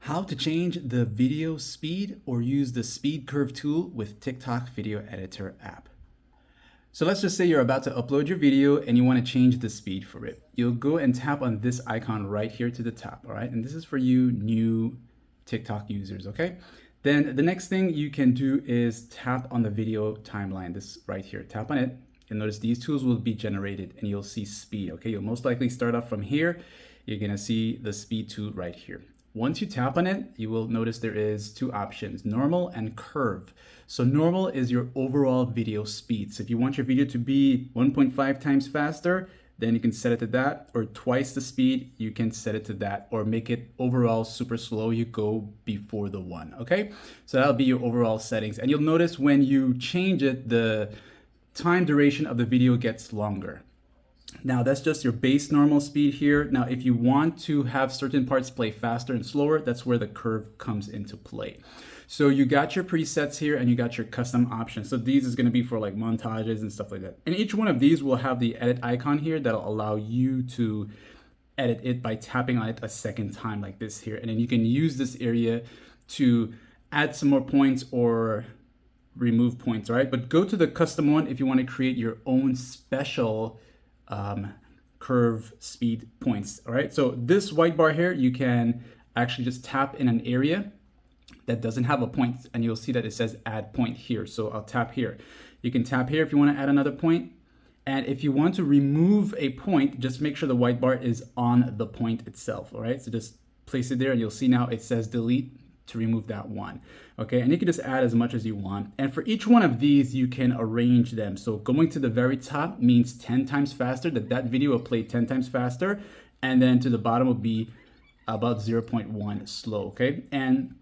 How to change the video speed or use the speed curve tool with TikTok Video Editor app. So let's just say you're about to upload your video and you want to change the speed for it. You'll go and tap on this icon right here to the top, all right? And this is for you new TikTok users, okay? Then the next thing you can do is tap on the video timeline, this right here. Tap on it and notice these tools will be generated and you'll see speed, okay? You'll most likely start off from here. You're gonna see the speed tool right here. Once you tap on it, you will notice there is two options, normal and curve. So normal is your overall video speed. So if you want your video to be 1.5 times faster, then you can set it to that, or twice the speed, you can set it to that, or make it overall super slow, you go before the one, okay? So that'll be your overall settings. And you'll notice when you change it, the time duration of the video gets longer. Now that's just your base normal speed here. Now, if you want to have certain parts play faster and slower, that's where the curve comes into play. So you got your presets here and you got your custom options. So these is gonna be for like montages and stuff like that. And each one of these will have the edit icon here that'll allow you to edit it by tapping on it a second time like this here. And then you can use this area to add some more points or remove points, all right? But go to the custom one if you wanna create your own special curve speed points. All right, so this white bar here, you can actually just tap in an area that doesn't have a point and you'll see that it says add point here. So I'll tap here. You can tap here if you want to add another point. And if you want to remove a point, just make sure the white bar is on the point itself. All right, so just place it there and you'll see now it says delete to remove that one. Okay, and you can just add as much as you want. And for each one of these, you can arrange them. So going to the very top means 10 times faster, that video will play 10 times faster. And then to the bottom will be about 0.1 slow, okay? And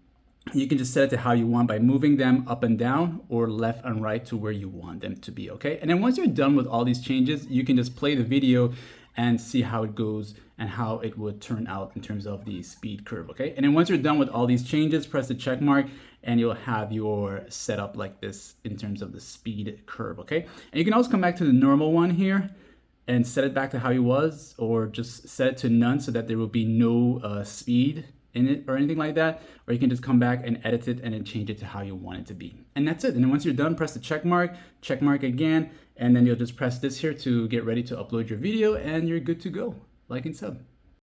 you can just set it to how you want by moving them up and down or left and right to where you want them to be, okay? And then once you're done with all these changes, you can just play the video and see how it goes and how it would turn out in terms of the speed curve, okay? And then once you're done with all these changes, press the check mark and you'll have your setup like this in terms of the speed curve, okay? And you can also come back to the normal one here and set it back to how it was, or just set it to none so that there will be no speed in it or anything like that. Or you can just come back and edit it and then change it to how you want it to be. And that's it. And then once you're done, press the check mark again, and then you'll just press this here to get ready to upload your video and you're good to go. Like and sub.